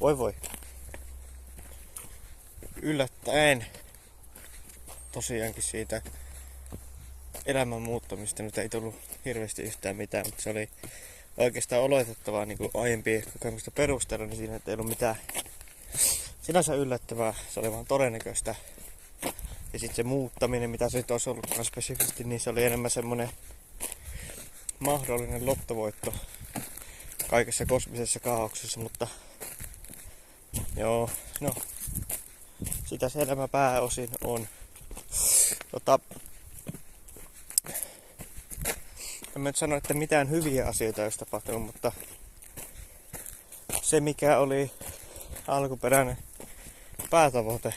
Voi. Yllättäen tosiaankin siitä elämän muuttamista nyt ei tullut hirveästi yhtään mitään, mutta se oli oikeastaan oletettavaa niin kuin aiempien kokemusta perusteella, niin siinä ei ollut mitään sinänsä yllättävää, se oli vaan todennäköistä. Ja sitten se muuttaminen, mitä se nyt olisi ollutkaan spesifisti, niin se oli enemmän semmonen mahdollinen lottovoitto kaikessa kosmisessa kaauksessa, mutta joo, no sitä se elämä pääosin on. En mä nyt sano, että mitään hyviä asioita olisi tapahtunut, mutta se mikä oli alkuperäinen päätavoite,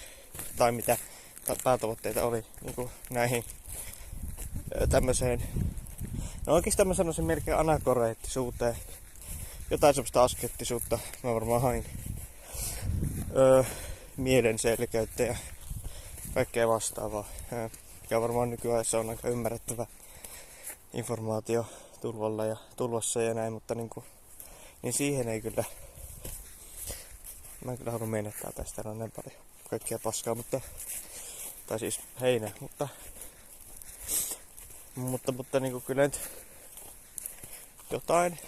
tai mitä päätavoitteita oli niin kuin näihin tämmöiseen, no oikeastaan mä sanoisin melkein anakoreettisuuteen, jotain semmoista askettisuutta mä varmaan hain, mielenselkeyttä ja kaikkea vastaavaa. Ja varmaan nykyään se on aika ymmärrettävä informaatio tulvalla ja tulvassa ja näin, mutta niin siihen ei kyllä, mä en kyllä halua menettää tästä on niin paljon kaikkea paskaa, tai siis heinä, mutta niin kuin kyllä nyt jotain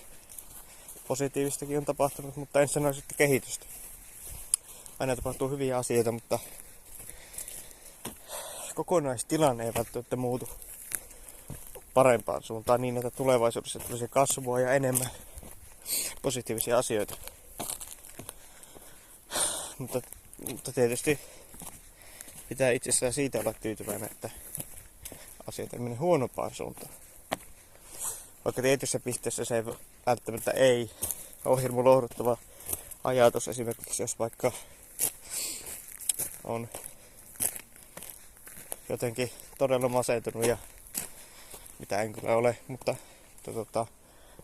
positiivistakin on tapahtunut, mutta en sanoisi, että kehitystä. Aina tapahtuu hyviä asioita, mutta kokonaistilanne ei välttämättä muutu parempaan suuntaan niin, että tulevaisuudessa tulisi kasvua ja enemmän positiivisia asioita. Mutta tietysti pitää itsessään siitä olla tyytyväinen, että asiat ei mene huonompaan suuntaan. Vaikka tietyssä pisteessä se ei välttämättä ei ole hirmu lohduttava ajatus, esimerkiksi jos vaikka on jotenkin todella masentunut ja mitä en kyllä ole, mutta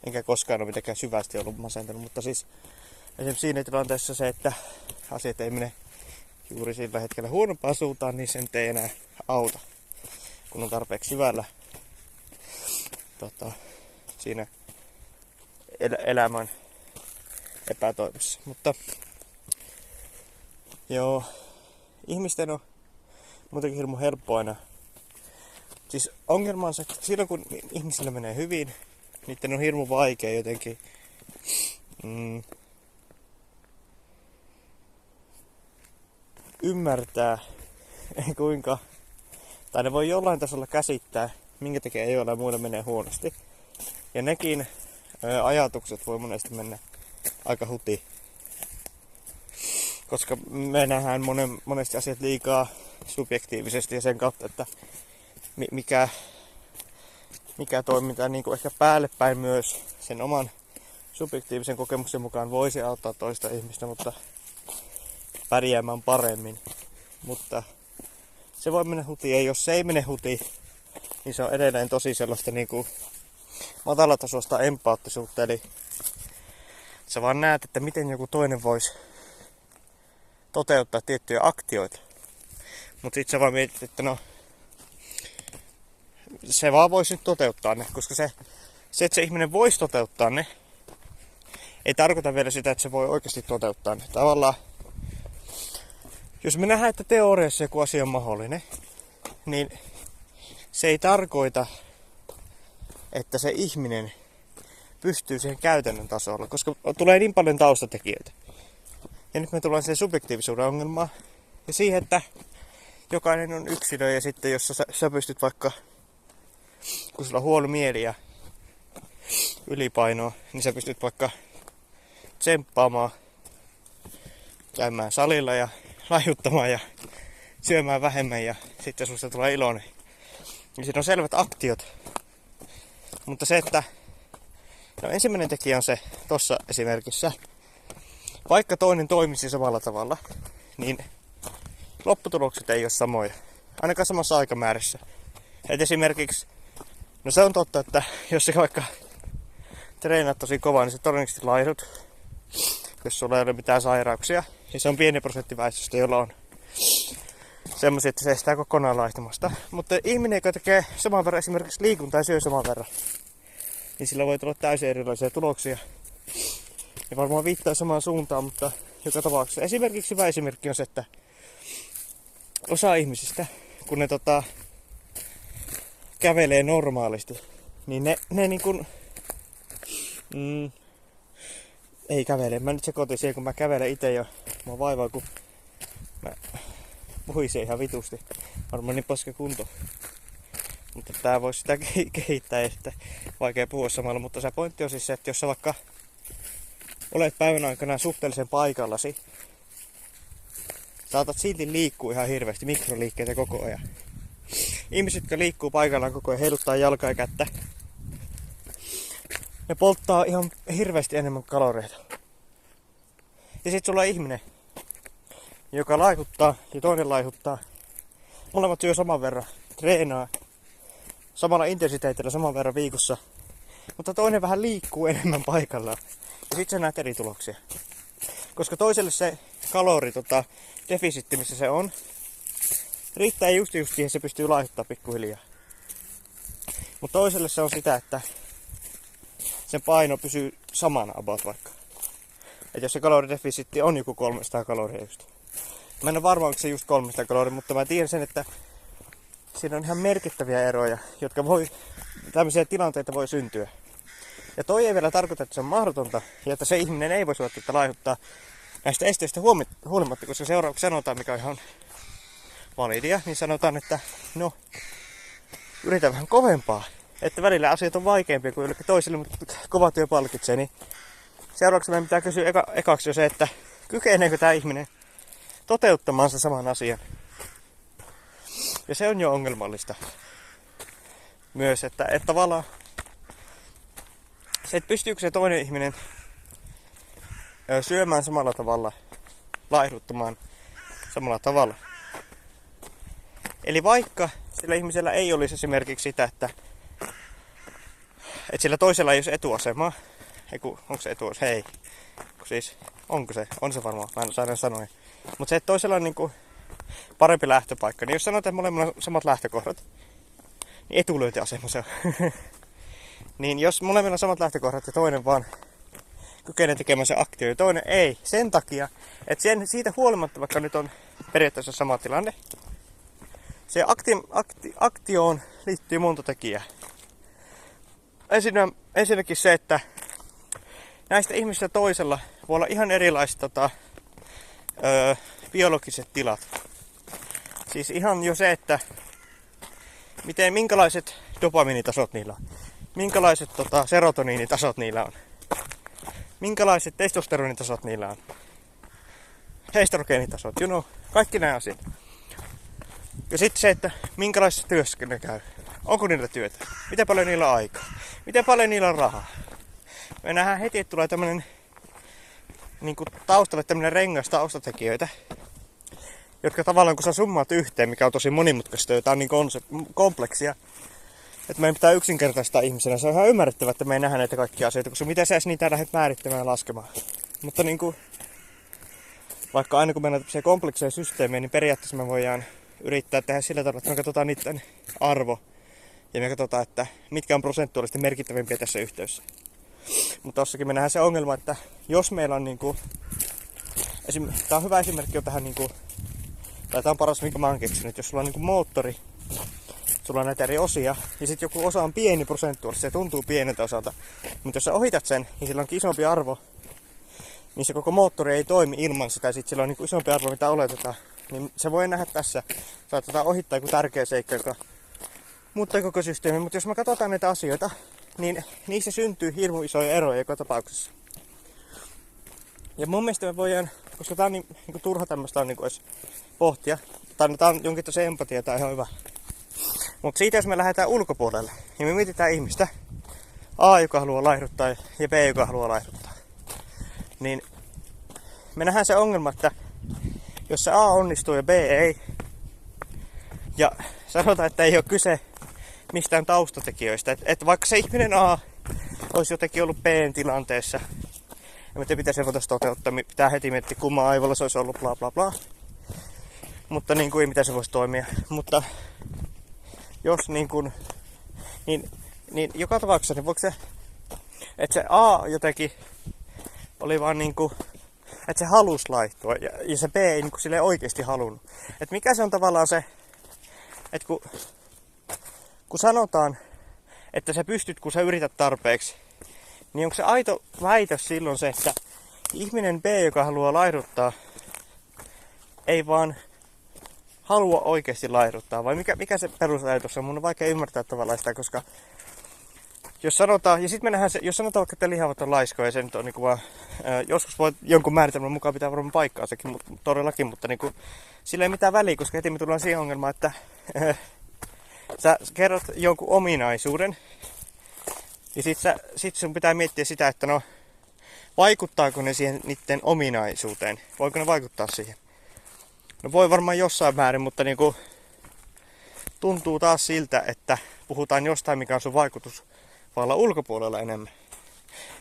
enkä koskaan ole mitenkään syvästi ollut masentunut, mutta siis esimerkiksi siinä tilanteessa se, että asiat ei mene juuri sillä hetkellä huonompaan suuntaan, niin sen ei enää auta, kun on tarpeeksi syvällä siinä elämän epätoivossa. Mutta joo, ihmisten on muutenkin hirmu helppo aina. Siis ongelma on se, että silloin kun ihmisillä menee hyvin, niiden on hirmu vaikea jotenkin ymmärtää kuinka, tai ne voi jollain tasolla käsittää, minkä takia ei ole muille menee huonosti. Ja nekin ajatukset voi monesti mennä aika huti. Koska me nähdään monesti asiat liikaa subjektiivisesti ja sen kautta, että mikä toiminta niin kuin ehkä päälle päin myös sen oman subjektiivisen kokemuksen mukaan voisi auttaa toista ihmistä, mutta pärjäämään paremmin. Mutta se voi mennä hutiin, ja jos se ei mene hutiin, niin se on edelleen tosi sellaista niin kuin matalatasoista empaattisuutta, eli sä vaan näet, että miten joku toinen voisi toteuttaa tiettyjä aktioita. Mutta sit sä vaan mietit, että no se vaan voisi nyt toteuttaa ne, koska se että se ihminen voisi toteuttaa ne, ei tarkoita vielä sitä, että se voi oikeasti toteuttaa ne. Tavallaan, jos me nähdään, että teoriassa joku asia on mahdollinen, niin se ei tarkoita, että se ihminen pystyy siihen käytännön tasolla, koska tulee niin paljon taustatekijöitä. Ja nyt me tullaan siihen subjektiivisuuden ongelmaan ja siihen, että jokainen on yksilö ja sitten jos sä pystyt vaikka, kun sulla on huono mieli ja ylipainoa, niin sä pystyt vaikka tsemppaamaan, käymään salilla ja laihuttamaan ja syömään vähemmän ja sitten susta tulee iloinen. Niin siinä on selvät aktiot. Mutta se, että no ensimmäinen tekijä on se tossa esimerkissä. Vaikka toinen toimisi samalla tavalla, niin lopputulokset ei ole samoja. Ainakaan samassa aikamäärässä. Et esimerkiksi, no se on totta, että jos sä vaikka treenaat tosi kovaa, niin sä todennäköisesti laihdut. Jos sulla ei ole mitään sairauksia. Ja se on pieni prosentti väestöstä, jolla on semmoisia, että se estää kokonaan laihtumasta. Mutta ihminen, joka tekee saman verran esimerkiksi liikuntaa ja syö saman verran, niin sillä voi tulla täysin erilaisia tuloksia. Ja varmaan viittaa samaan suuntaan, mutta joka tapauksessa. Esimerkiksi hyvä esimerkki on se, että osa ihmisistä, kun ne kävelee normaalisti, niin ne niin kuin, ei kävele. Mä nyt sekoitin siihen, kun mä kävelen itse jo. Mä vaivaa, kun mä puhisin ihan vitusti. Varmaan niin paska kunto. Mutta tää voisi sitä kehittää ja sitten vaikea puhua samalla. Mutta se pointti on siis se, että jos sä vaikka olet päivän aikana suhteellisen paikallasi, saatat silti liikkua ihan hirveästi, mikroliikkeitä koko ajan. Ihmiset, jotka liikkuu paikallaan koko ajan, heiluttaa jalkaa ja kättä, ne polttaa ihan hirveästi enemmän kaloreita. Ja sit sulla on ihminen, joka laikuttaa ja toinen laihuttaa. Molemmat syö saman verran, treenaa samalla intensiteetillä saman verran viikossa, mutta toinen vähän liikkuu enemmän paikallaan. Ja sit sä näet eri tuloksia. Koska toiselle se kalori defisiitti, missä se on, riittää just siihen, se pystyy laihuttaa pikkuhiljaa. Mutta toiselle se on sitä, että sen paino pysyy samana about vaikka. Et jos se kaloridefisiitti on joku 300 kaloria just. Mä en ole varma, onko se just 300 kaloria, mutta mä tiedän sen, että siinä on ihan merkittäviä eroja, jotka tämmöisiä tilanteita voi syntyä. Ja toi ei vielä tarkoita, että se on mahdotonta ja että se ihminen ei voi suottaa laihuttaa näistä esteistä huolimatta, koska seuraavaksi sanotaan, mikä on ihan validia, niin sanotaan, että no, yritä vähän kovempaa. Että välillä asiat on vaikeampia kuin jollekin toiselle, mutta kova työ palkitsee. Niin seuraavaksi meidän pitää kysyä ekaksi jo se, että kykeneekö tämä ihminen toteuttamaan sen saman asian. Ja se on jo ongelmallista. Myös, että tavallaan se, että pystyykö se toinen ihminen syömään samalla tavalla, laihduttamaan samalla tavalla. Eli vaikka sillä ihmisellä ei olisi esimerkiksi sitä, että sillä toisella ei olisi etuasemaa, onko se etuasema? Hei. Siis, onko se? On se varmaan, mä en osaa sanoa. Mutta se, että toisella on niinku parempi lähtöpaikka, niin jos sanotaan, että molemmilla on samat lähtökohdat, niin etulyöntiasema se on. Niin jos molemmilla on samat lähtökohdat ja toinen vaan kykenee tekemään se aktio ja toinen ei, sen takia, että siitä huolimatta, vaikka nyt on periaatteessa sama tilanne, se aktioon liittyy monta tekijää. Ensinnäkin se, että näistä ihmisistä toisella voi olla ihan erilaiset biologiset tilat. Siis ihan jo se, että minkälaiset dopamiinitasot niillä on, minkälaiset serotoniinitasot niillä on, minkälaiset testosteronitasot niillä on, estrogenitasot, kaikki nämä asiat. Ja sitten se, että minkälaisessa työssä ne käy. Onko niillä työtä? Miten paljon niillä on aikaa? Miten paljon niillä on rahaa? Me nähdään heti, että tulee tämmönen niinku taustalle tämmönen rengas taustatekijöitä, jotka tavallaan kun sä summaat yhteen, mikä on tosi monimutkaista, jota on niin kompleksia, että meidän pitää yksinkertaistaa ihmisenä. Se on ihan ymmärrettävää, että me ei nähdä näitä kaikkia asioita, koska miten sä edes niitä lähdet määrittämään ja laskemaan. Mutta niinku, vaikka aina kun meillä on tämmöisiä komplekseja systeemejä, niin periaatteessa me voidaan yrittää tehdä sillä tavalla, että me katsotaan niiden arvo ja me katsotaan, että mitkä on prosentuaalisesti merkittävimpiä tässä yhteydessä. Mutta tossakin me nähdään se ongelma, että jos meillä on niinku, tää on hyvä esimerkki on tähän niinku, tai tää on paras minkä mä oon keksinyt, jos sulla on niinku moottori, sulla on näitä eri osia ja sit joku osa on pieni prosentuaalisesti, se tuntuu pieneltä osalta, mutta jos sä ohitat sen, niin sillä onkin isompi arvo, niin se koko moottori ei toimi ilman sitä, sit sillä on niinku isompi arvo mitä oletetaan. Niin se voi nähdä tässä, saatetaan ohittaa joku tärkeä seikka, joka muuttaa koko systeemi. Mutta jos me katsotaan näitä asioita, niin niissä syntyy hirmu isoja eroja joka tapauksessa. Ja mun mielestä me voidaan, koska tää on niin turha tämmöistä on niin edes pohtia, tai tää on jonkin tosi empatia, tää on ihan hyvä. Mutta siitä jos me lähdetään ulkopuolelle, niin me mietitään ihmistä, A, joka haluaa laihduttaa, ja B, joka haluaa laihduttaa. Niin me nähdään se ongelma, että jos se A onnistuu ja B ei, ja sanotaan, että ei ole kyse mistään taustatekijöistä, että vaikka se ihminen A olisi jotenkin ollut B-tilanteessa, ja miten pitäisi se voitaisiin toteuttaa, pitää heti miettiä kumman aivolla se olisi ollut bla bla bla, mutta niin kuin ei miten se voisi toimia, mutta jos niin kuin, niin joka tapauksessa, niin voiko se, että se A jotenkin oli vaan niin kuin että se halusi laihtua ja se B ei niin kuin silleen oikeasti halunnut. Että mikä se on tavallaan se, että kun sanotaan, että sä pystyt, kun sä yrität tarpeeksi, niin onko se aito väitös silloin se, että ihminen B, joka haluaa laihduttaa, ei vaan halua oikeasti laihduttaa, vai mikä se perusajatus on? Mun on vaikea ymmärtää tavallaan sitä, koska jos sanotaan, ja sitten me nähdään se, jos sanotaan vaikka, että lihavat on laiskoja, ja se nyt on niinku vaan, joskus voi jonkun määritelmän mukaan pitää varmaan paikkaa sekin, todellakin, mutta niinku, sillä ei mitään väliä, koska heti me tullaan siihen ongelmaan, että sä kerrot jonkun ominaisuuden, ja sit sun pitää miettiä sitä, että no, vaikuttaako ne siihen niiden ominaisuuteen, voiko ne vaikuttaa siihen? No voi varmaan jossain määrin, mutta niinku, tuntuu taas siltä, että puhutaan jostain, mikä on sun vaikutus vallan ulkopuolella enemmän.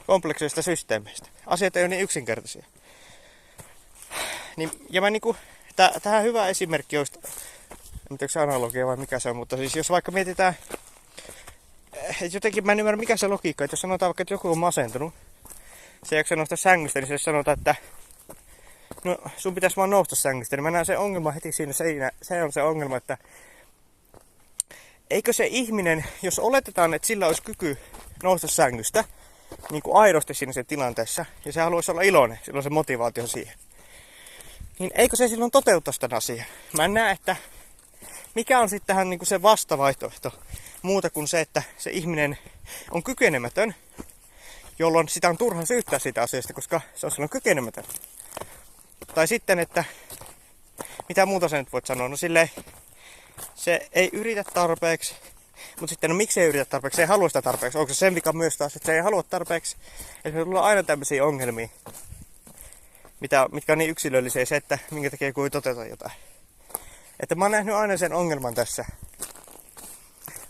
Kompleksisista systeemeistä. Asiat ei ole niin yksinkertaisia. Niin, ja mä niinku, tähän hyvä esimerkki olisi, en tiedä se analogia vai mikä se on, mutta siis jos vaikka mietitään, jotenkin mä en ymmärrä mikä se logiikka, että jos sanotaan vaikka, että joku on masentunut, se ei jaksa nousta sängystä, niin se sanotaan, että no sun pitäisi vaan nousta sängystä, niin mä näen se ongelma heti siinä, se on se ongelma, että eikö se ihminen, jos oletetaan, että sillä olisi kyky nousta sängystä, niin kuin aidosti siinä sen tilanteessa, ja se haluaisi olla iloinen, silloin se motivaatio siihen, niin eikö se silloin toteuttaisi tämän asian? Mä en näe, että mikä on sitten tähän niin kuin se vastavaihtoehto muuta kuin se, että se ihminen on kykenemätön, jolloin sitä on turha syyttää siitä asiasta, koska se on silloin kykenemätön. Tai sitten, että mitä muuta sä nyt voit sanoa, no silleen, se ei yritä tarpeeksi, mutta sitten no miksi ei yritä tarpeeksi, se ei halua sitä tarpeeksi. Onko se sen vika myös taas, että se ei halua tarpeeksi? Eli me tullaan aina tämmöisiä ongelmia, mitkä on niin yksilöllisiä, se, että minkä takia joku ei toteuta jotain. Että mä oon nähnyt aina sen ongelman tässä,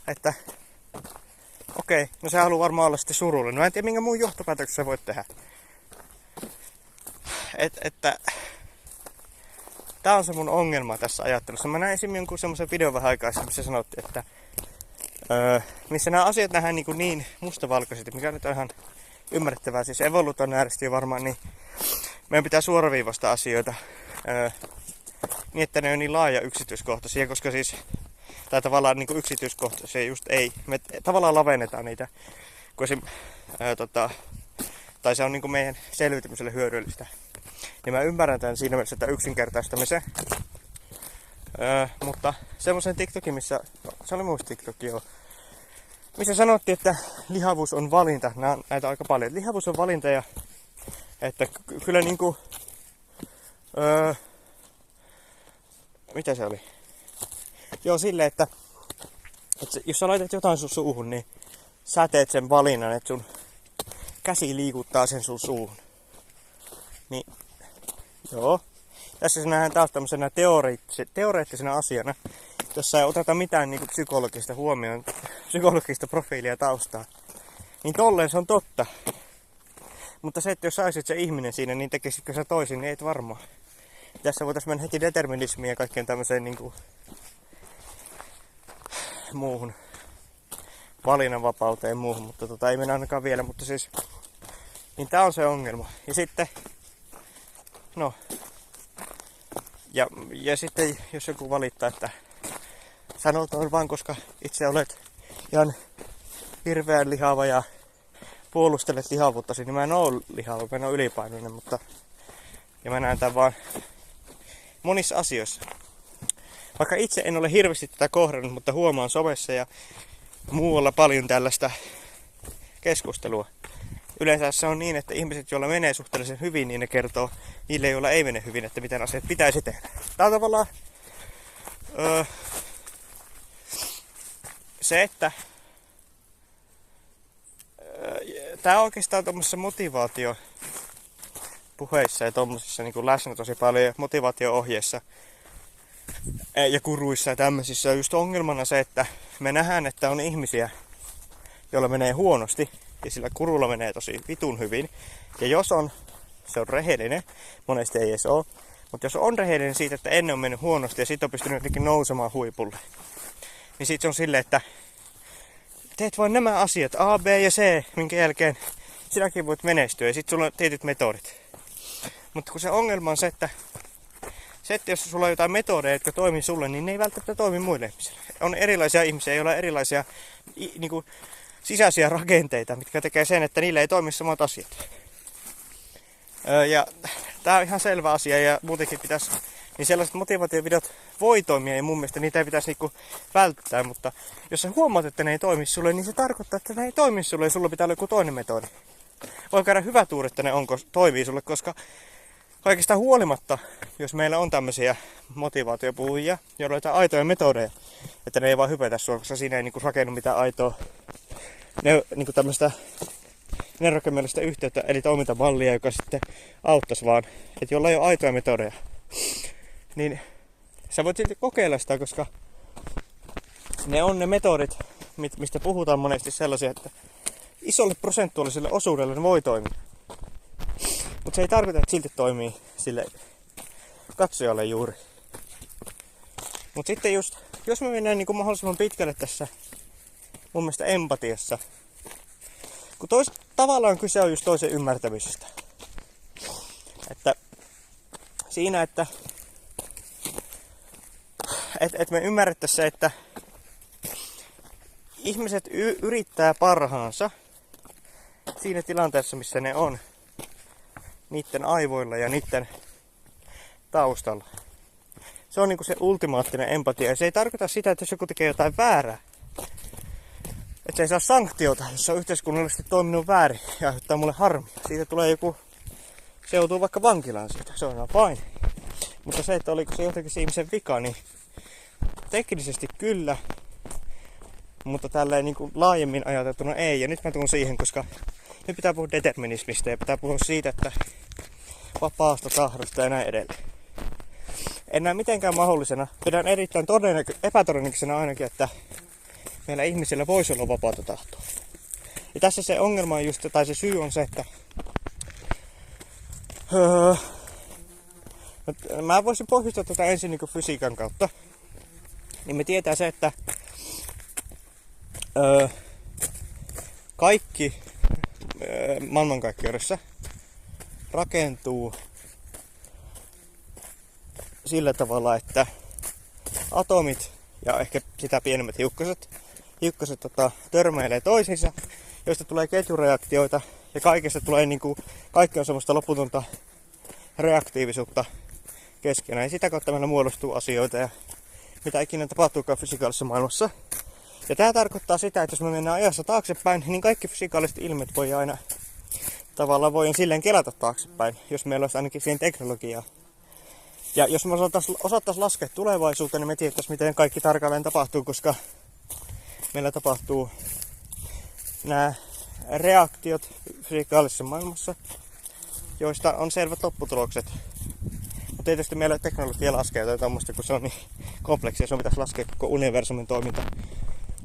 että okei, no se haluaa varmaan olla sitten surullinen. No en tiedä minkä muun johtopäätöksen sä voit tehdä. Että tää on se mun ongelma tässä ajattelussa. Mä näin esimerkiksi jonkun semmoisen videon vähän aikaisemmin, missä sanottiin, että missä nämä asiat nähdään niin mustavalkoisesti, mikä nyt on ihan ymmärrettävää. Siis evolutionäärisesti varmaan, niin meidän pitää suoraviivasta asioita niin, että ne on niin laaja yksityiskohtaisia, koska siis, tai tavallaan niin kuin yksityiskohtaisia just ei, me tavallaan lavennetaan niitä, kun esim, tai se on niin kuin meidän selviytymiselle hyödyllistä. Ja mä ymmärrän tämän siinä mielessä, että yksinkertaistamisen. Mutta semmoisen TikTokin, missä, se oli muista TikTok, joo, missä sanottiin, että lihavuus on valinta. Näitä on aika paljon. Lihavuus on valinta ja että kyllä niinku, mitä se oli? Joo, silleen, että jos sä laitat jotain sun suuhun, niin sä teet sen valinnan, että sun käsi liikuttaa sen sun suuhun. Niin, joo. Tässä se nähdään taas tämmöisenä teoreettisena asiana, jossa ei oteta mitään niin kuin psykologista huomioon, psykologista profiilia taustaa. Niin tolleen se on totta. Mutta se, että jos saisit se ihminen siinä, niin tekisitkö sä toisin, niin et varmaan. Tässä voitaisiin mennä heti determinismiin ja kaikkeen tämmöiseen niin kuin muuhun valinnanvapauteen ja muuhun, mutta ei mennä ainakaan vielä, mutta siis niin tää on se ongelma. Ja sitten no ja sitten jos joku valittaa, että sanot on vaan koska itse olet ihan hirveän lihava ja puolustelet lihavuuttasi, niin mä en oo lihava, mä en oo ylipainoinen, mutta ja mä näen tämän vaan monissa asioissa. Vaikka itse en ole hirveästi tätä kohdannut, mutta huomaan somessa ja muualla paljon tällaista keskustelua. Yleensä se on niin, että ihmiset, joilla menee suhteellisen hyvin, niin ne kertoo niille, joilla ei mene hyvin, että miten asiat pitäisi tehdä. Tää on tavallaan se, että tää on oikeastaan tommosessa motivaatiopuheissa ja tommosissa niin kuin läsnä tosi paljon ja motivaatio-ohjeissa ja kuruissa ja tämmöisissä on just ongelmana se, että me nähdään, että on ihmisiä, joilla menee huonosti ja sillä kurulla menee tosi vitun hyvin. Ja jos on, se on rehellinen, monesti ei edes ole, mutta jos on rehellinen siitä, että ennen on mennyt huonosti ja sit on pystynyt jotenkin nousemaan huipulle, niin sit se on silleen, että teet vain nämä asiat, A, B ja C, minkä jälkeen sinäkin voit menestyä ja sit sulla on tietyt metodit. Mutta kun se ongelma on se, että jos sulla on jotain metodeja, jotka toimii sulle, niin ne ei välttämättä toimi muille ihmisille. On erilaisia ihmisiä, joilla on erilaisia niinku, sisäisiä rakenteita, mitkä tekee sen, että niille ei toimi samat asiat. Ja tää on ihan selvä asia ja muutenkin pitäisi, niin sellaiset motivaatiovideot voi toimia ja mun mielestä niitä ei pitäisi niinku välttää, mutta jos sä huomaat, että ne ei toimi sulle, niin se tarkoittaa, että ne ei toimi sulle ja sulla pitää olla joku toinen metodi. Voi käydä hyvä tuuri, että ne toimii sulle, koska kaikista huolimatta, jos meillä on tämmöisiä motivaatiopuhujia, joilla on jotain aitoja metodeja, että ne ei vaan hypätä sua, koska siinä ei niinku rakennu mitään aitoa niinku tämmöistä neurokemeellistä yhteyttä, eli toimintamallia, joka sitten auttaisi vaan, että jolla ei ole aitoja metodeja, niin sä voit silti kokeilla sitä, koska ne on ne metodit, mistä puhutaan monesti sellaisia, että isolle prosentuaaliselle osuudelle ne voi toimia. Mutta se ei tarkoita, että silti toimii sille katsojalle juuri. Mutta sitten just, jos me mennään niin kuin mahdollisimman pitkälle tässä mun mielestä empatiassa, kun tavallaan kyse on just toisen ymmärtämisestä. Että siinä, että me ymmärrettäisiin se, että ihmiset yrittää parhaansa siinä tilanteessa, missä ne on, niiden aivoilla ja niiden taustalla. Se on niinku se ultimaattinen empatia. Ja se ei tarkoita sitä, että jos joku tekee jotain väärää, että se ei saa sanktiota, jos se on yhteiskunnallisesti toiminut väärin ja aiheuttaa mulle harmia. Siitä tulee joku, se joutuu vaikka vankilaan siitä, se on ihan fine. Mutta se, että oliko se jotenkin se ihmisen vika, niin teknisesti kyllä, mutta tälleen niin kuin laajemmin ajateltuna ei. Ja nyt mä tuun siihen, koska nyt pitää puhua determinismista ja pitää puhua siitä, että vapaasta tahdosta ja näin edelleen. En näe mitenkään mahdollisena, pidän erittäin epätodennäköisenä ainakin, että meillä ihmisillä voisi olla vapaata tahtoa. Ja tässä se ongelma on just, tai se syy on se, että mä voisin pohjustaa tätä ensin niin kuin fysiikan kautta. Niin me tietää se, että kaikki maailmankaikkeudessa rakentuu sillä tavalla, että atomit ja ehkä sitä pienemmät hiukkaset törmäilee toisiinsa, joista tulee ketjureaktioita ja kaikesta tulee niinku, kaikki on semmoista loputonta reaktiivisuutta keskenään. Ja sitä kautta meillä muodostuu asioita ja mitä ikinä tapahtuukaan fysikaalisessa maailmassa. Ja tämä tarkoittaa sitä, että jos me mennään ajassa taaksepäin, niin kaikki fysikaaliset ilmiöt voi aina tavallaan silleen kelata taaksepäin, jos meillä olisi ainakin siihen teknologiaa. Ja jos me osattaisiin laskea tulevaisuuteen, niin me tietäisiin, miten kaikki tarkalleen tapahtuu, koska meillä tapahtuu nämä reaktiot fysikaalisessa maailmassa, joista on selvät lopputulokset. Mutta tietysti meillä ei teknologia laskee jotain tämmöistä, kun se on niin kompleksia. Se on pitäisi laskea koko universumin toiminta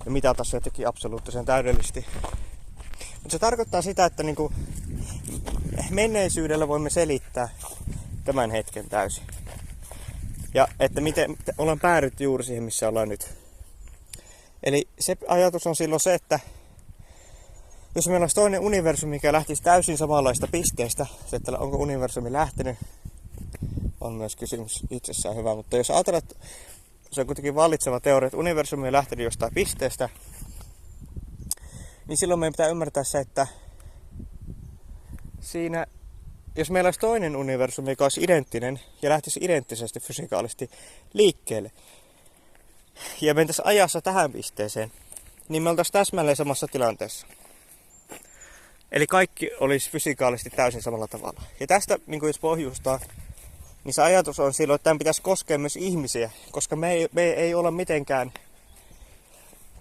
ja mitata se jotenkin absoluuttisen täydellisesti. Mutta se tarkoittaa sitä, että niinku menneisyydellä voimme selittää tämän hetken täysin. Ja että miten ollaan päädytty juuri siihen, missä ollaan nyt. Eli se ajatus on silloin se, että jos meillä olisi toinen universumi, mikä lähtisi täysin samanlaista pisteestä, se, että onko universumi lähtenyt, on myös kysymys itsessään hyvä. Mutta jos ajatellaan, että se on kuitenkin vallitseva teoria, että universumi on lähtenyt jostain pisteestä, niin silloin meidän pitää ymmärtää se, että siinä, jos meillä olisi toinen universumi, joka olisi identtinen ja lähtisi identtisesti fysikaalisesti liikkeelle, ja mentäisiin ajassa tähän pisteeseen, niin me oltaisiin täsmälleen samassa tilanteessa. Eli kaikki olisi fysikaalisesti täysin samalla tavalla. Ja tästä, niin jos pohjustaa, niin se ajatus on silloin, että tämän pitäisi koskea myös ihmisiä, koska me ei olla mitenkään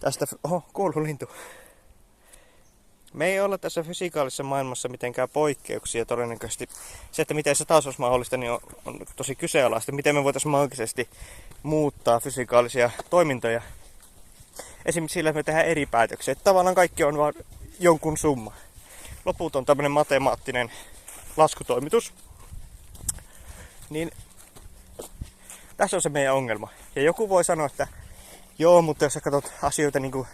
tästä, kuuluu lintu. Me ei olla tässä fysikaalisessa maailmassa mitenkään poikkeuksia todennäköisesti. Se, että miten se taas olisi mahdollista, niin on tosi kyseenalaista. Miten me voitaisiin maagisesti muuttaa fysikaalisia toimintoja. Esimerkiksi sillä, että me tehdään eri päätöksiä. Että tavallaan kaikki on vain jonkun summa. Loput on tämmöinen matemaattinen laskutoimitus. Niin tässä on se meidän ongelma. Ja joku voi sanoa, että joo, mutta jos sä katsot asioita niin kuin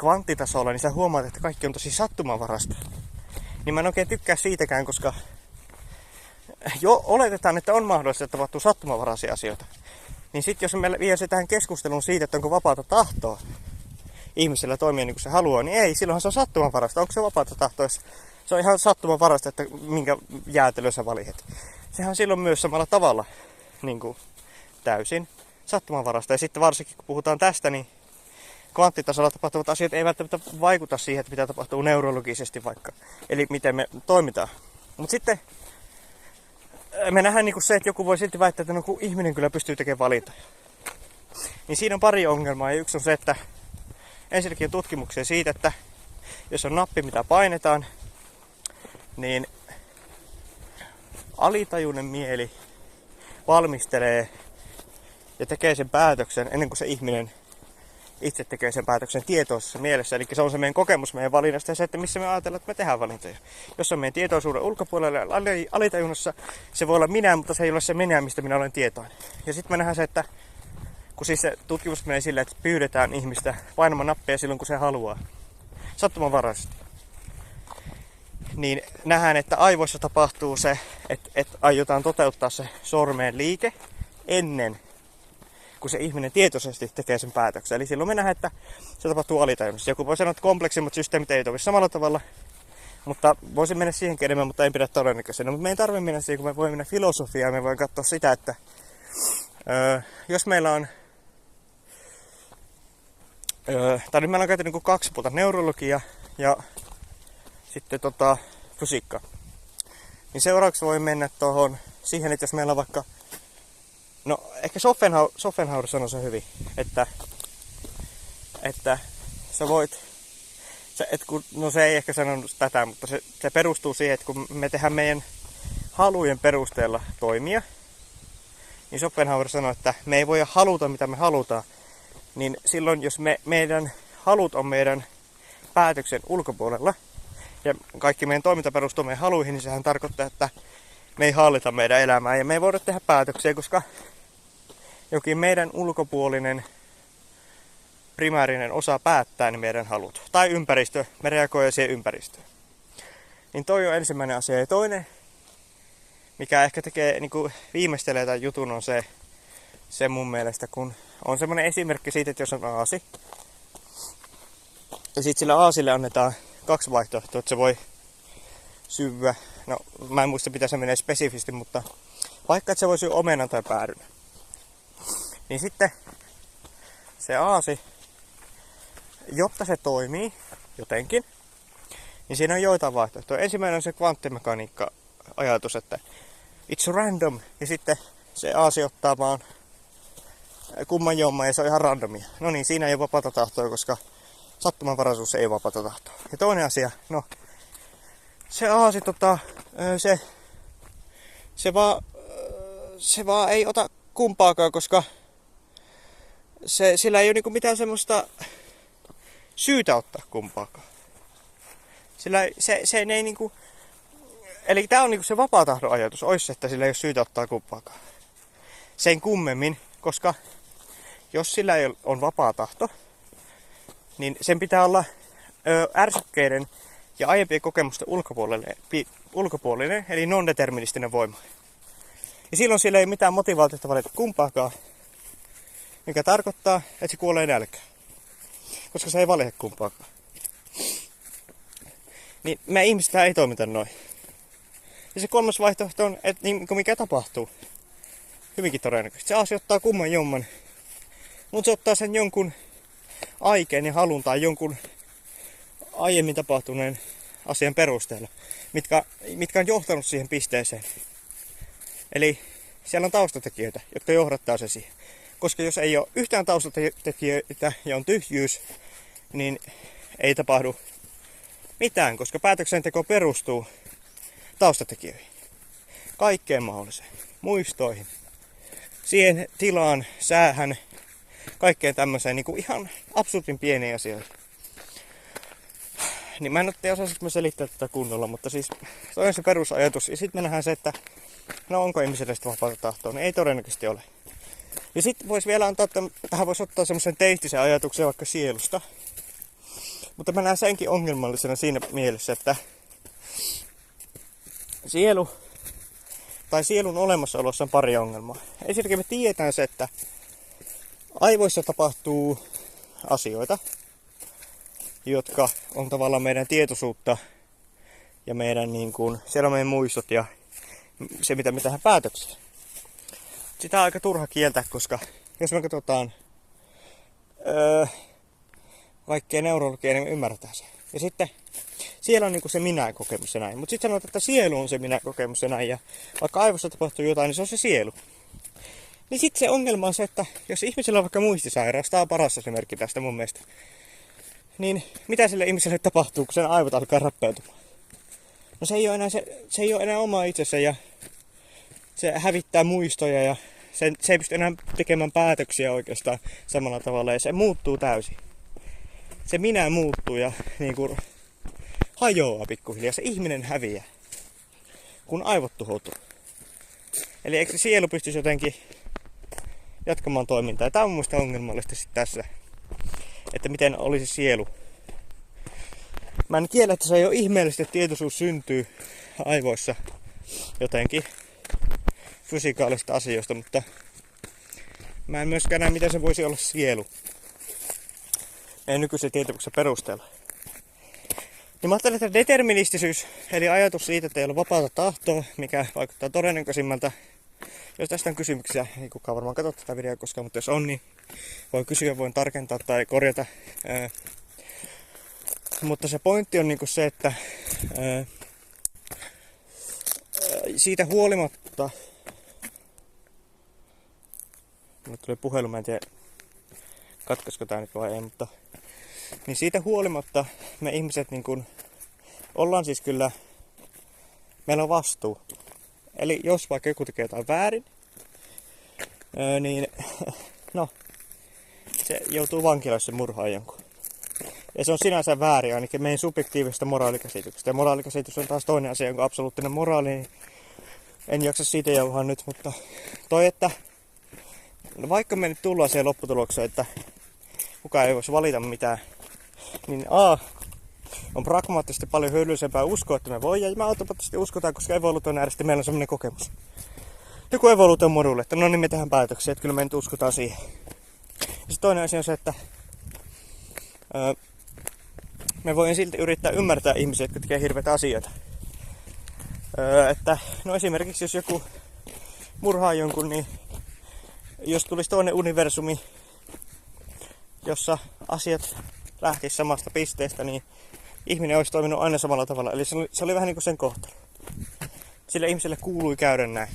kvanttitasolla, niin sä huomaat, että kaikki on tosi sattumanvarasta. Niin mä en oikein tykkää siitäkään, koska jo oletetaan, että on mahdollista, että tapahtuu sattumanvaraisia asioita, niin sitten jos me vie tähän keskusteluun siitä, että onko vapaata tahtoa ihmisellä toimia niin kuin se haluaa, niin ei, silloinhan se on sattumanvarasta. Onko se vapaata tahtoa? Se on ihan sattumanvarasta, että minkä jäätelö sä valitset. Sehän on silloin myös samalla tavalla niin kuin täysin sattumanvarasta. Ja sitten varsinkin kun puhutaan tästä, niin kvanttitasolla tapahtuvat asiat ei välttämättä vaikuta siihen, että mitä tapahtuu neurologisesti vaikka. Eli miten me toimitaan. Mutta sitten me nähdään niin kuin se, että joku voi silti väittää, että no, kun ihminen kyllä pystyy tekemään valintoja. Niin siinä on pari ongelmaa. Ja yksi on se, että ensinnäkin on tutkimuksia siitä, että jos on nappi, mitä painetaan, niin alitajuinen mieli valmistelee ja tekee sen päätöksen ennen kuin se ihminen itse tekee sen päätöksen tietoisessa mielessä. Eli se on se meidän kokemus meidän valinnasta ja se, että missä me ajatellaan, että me tehdään valintoja. Jos on meidän tietoisuuden ulkopuolella alitajunnassa, se voi olla minä, mutta se ei ole se minä, mistä minä olen tietoinen. Ja sitten me nähdään se, että kun siis se tutkimus menee sillä, että pyydetään ihmistä painamaan nappia silloin, kun se haluaa, sattumanvaraisesti, niin nähdään, että aivoissa tapahtuu se, että aiotaan toteuttaa se sormeen liike ennen kun se ihminen tietoisesti tekee sen päätöksen. Eli silloin me nähdään, että se tapahtuu alitajunnassa. Joku voi sanoa, että kompleksimmat systeemit ei toimi samalla tavalla, mutta voisin mennä siihen enemmän, mutta en pidä todennäköisenä. Mutta me ei tarvitse mennä siihen, kun me voimme mennä filosofiaan, me voimme katsoa sitä, että jos meillä on tai nyt meillä on käyty niin 2 puolta, neurologia ja sitten fysiikka. Niin seuraavaksi voi mennä siihen, että jos meillä on vaikka, no ehkä Schopenhauer sanoi se hyvin, että sä voit, no se ei ehkä sanonut tätä, mutta se perustuu siihen, että kun me tehdään meidän halujen perusteella toimia, niin Schopenhauer sanoi, että me ei voida haluta mitä me halutaan, niin silloin jos meidän halut on meidän päätöksen ulkopuolella ja kaikki meidän toiminta perustuu meidän haluihin, niin sehän tarkoittaa, että me ei hallita meidän elämää ja me ei voida tehdä päätöksiä, koska jokin meidän ulkopuolinen primäärinen osa päättää ne meidän halut. Tai ympäristö, me reagoimme siihen ympäristöön. Niin toi on ensimmäinen asia. Ja toinen, mikä ehkä tekee, niin kuin viimeistelee tämän jutun, on se mun mielestä, kun on semmoinen esimerkki siitä, että jos on aasi, ja sitten sillä aasille annetaan 2 vaihtoehtoa, että se voi syödä, no mä en muista mitä se menee spesifisti, mutta vaikka että se voi syödä omenan tai päärynä. Niin sitten se aasi, jotta se toimii jotenkin, niin siinä on joitain vaihtoehtoja. Ensimmäinen on se kvanttimekaniikka-ajatus, että it's random, ja sitten se aasi ottaa vaan kumman jomman ja se on ihan randomia. No niin, siinä ei ole vapaata tahtoa, koska sattumanvaraisuus ei ole vapaata tahtoa. Ja toinen asia, no se aasi se vaan ei ota kumpaakaan, koska sillä ei ole niinku mitään semmoista syytä ottaa kumpaakaan. Sillä se ei niinku, eli tää on niinku se vapaatahdon ajatus, olisi, että sillä ei ole syytä ottaa kumpaakaan. Sen kummemmin, koska jos sillä ei on vapaa tahto, niin sen pitää olla ärsykkeiden ja aiempien kokemusten ulkopuolinen, eli non-deterministinen voima. Ja silloin sillä ei ole mitään motivaatiota valita kumpaakaan, mikä tarkoittaa, että se kuolee nälkään. Koska se ei valita kumpaakaan. Niin me ihmistä ei toimita noin. Ja se 3. vaihtoehto on, että niin, mikä tapahtuu. Hyvinkin todennäköisesti. Se aasi ottaa kumman jomman. Mutta se ottaa sen jonkun aikeen ja halun tai jonkun aiemmin tapahtuneen asian perusteella, mitkä on johtanut siihen pisteeseen. Eli siellä on taustatekijöitä, jotka johdattaa se siihen. Koska jos ei ole yhtään taustatekijöitä ja on tyhjyys, niin ei tapahdu mitään, koska päätöksenteko perustuu taustatekijöihin. Kaikkeen mahdolliseen. Muistoihin. Siihen tilaan, säähän, kaikkeen tämmöiseen niin kuin ihan absurdin pieniä asioita. Niin mä en tiedä osaisinko mä selittää tätä kunnolla, mutta siis toi on se perusajatus. Ja sitten me nähdään se, että no onko ihmiselle sitä vapaata tahtoa, niin ei todennäköisesti ole. Ja sitten voisi vielä antaa, tähän voisi ottaa semmoisen teistisen ajatuksen vaikka sielusta. Mutta mä näen senkin ongelmallisena siinä mielessä, että sielu tai sielun olemassaolossa on pari ongelmaa. Ensinnäkin me tiedetään se, että aivoissa tapahtuu asioita, jotka on tavallaan meidän tietoisuutta ja meidän niin kuin, siellä on meidän muistot ja se mitä me tehdään päätöksiä. Sitä on aika turha kieltää, koska jos me katsotaan kaikkea neurologiaa, niin me ymmärretään se. Ja sitten siellä on niin kuin se minä-kokemus ja näin. Mutta sitten sanotaan, että sielu on se minä-kokemus ja näin. Ja vaikka aivossa tapahtuu jotain, niin se on se sielu. Niin sitten se ongelma on se, että jos ihmisellä on vaikka muistisairaus, tämä on paras esimerkki tästä mun mielestä, niin mitä sille ihmiselle tapahtuu, kun sen aivot alkaa rappeutumaan? No se ei ole enää oma itsensä ja se hävittää muistoja ja se ei pysty enää tekemään päätöksiä oikeastaan samalla tavalla ja se muuttuu täysin. Se minä muuttuu ja niin kuin hajoaa pikkuhiljaa. Se ihminen häviää, kun aivot tuhoutuu. Eli eikö se sielu pystyisi jotenkin jatkamaan toimintaa? Ja tämä on mun mielestä ongelmallista sitten tässä, että miten olisi sielu. Mä en kiellä, että se ei ole ihmeellistä, että tietoisuus syntyy aivoissa jotenkin fysikaalisista asioista, mutta mä en myöskään näe, miten se voisi olla sielu. Ei nykyisen tietämyksen perusteella. Niin mä ajattelen, että deterministisyys, eli ajatus siitä, että ei ole vapaata tahtoa, mikä vaikuttaa todennäköisimmältä. Jos tästä on kysymyksiä, ei kukaan varmaan katso tätä videoa koskaan, mutta jos on, niin voi kysyä, voin tarkentaa tai korjata. Mutta se pointti on niinku se, että siitä huolimatta, mulle tuli puhelu, mä en tiedä katkaisiko tää nyt vai ei, mutta niin siitä huolimatta me ihmiset niin kun ollaan siis kyllä, meillä on vastuu. Eli jos vaikka joku tekee jotain väärin, niin no, se joutuu vankiloissa murhaan jonkun. Ja se on sinänsä väärin ainakin meidän subjektiivisesta moraalikäsityksestä. Ja moraalikäsitys on taas toinen asia, jonka absoluuttinen moraali, niin en jaksa siitä jauhaa nyt, mutta toi, että vaikka me nyt tullaan siihen lopputulokseen, että kukaan ei voisi valita mitään, niin on pragmaattisesti paljon hyödyllisempää uskoa, että me voidaan, ja me automaattisesti uskotaan, koska evoluution äärestä meillä on semmoinen kokemus. Joku evoluution moduuli, että no niin me tehdään päätöksiä, että kyllä me nyt uskotaan siihen. Ja sitten toinen asia on se, että me voin silti yrittää ymmärtää ihmisiä, jotka tekee hirveitä asioita. Että no esimerkiksi jos joku murhaa jonkun, niin jos tulisi toinen universumi, jossa asiat lähtis samasta pisteestä, niin ihminen olisi toiminut aina samalla tavalla. Eli se oli vähän niin kuin sen kohtalo. Sille ihmiselle kuului käydä näin.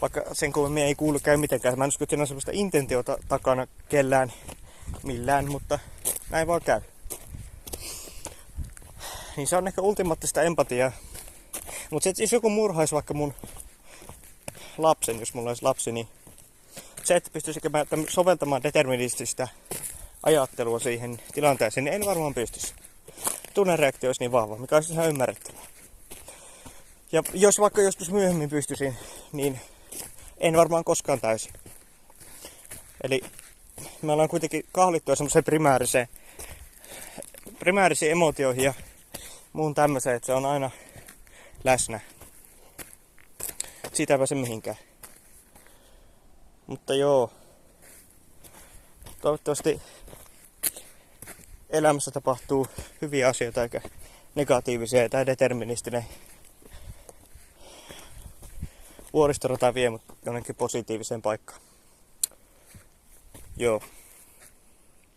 Vaikka sen kummemmin ei kuulu käy mitenkään. Mä en usko, että siinä on sellaista intentiota takana kellään millään, mutta näin vaan käy. Niin se on ehkä ultimaattista empatiaa. Mutta jos joku murhaisi vaikka mun lapsen, jos mulla olisi lapsi, niin se, että pystyisikö mä soveltamaan determinististä ajattelua siihen tilanteeseen, niin en varmaan pystyisi. Tunnereaktio olisi niin vahva, mikä olisi ihan ymmärrettävää. Ja jos vaikka joskus myöhemmin pystyisin, niin en varmaan koskaan täysin. Eli me ollaan kuitenkin kahlittua semmoiseen primäärisiin emootioihin ja muun tämmöiseen, että se on aina läsnä. Siitä ei pääse mihinkään. Mutta joo, toivottavasti elämässä tapahtuu hyviä asioita eikä negatiivisia tai deterministinen vuoristorata vie mut jonnekin positiiviseen paikkaan. Joo.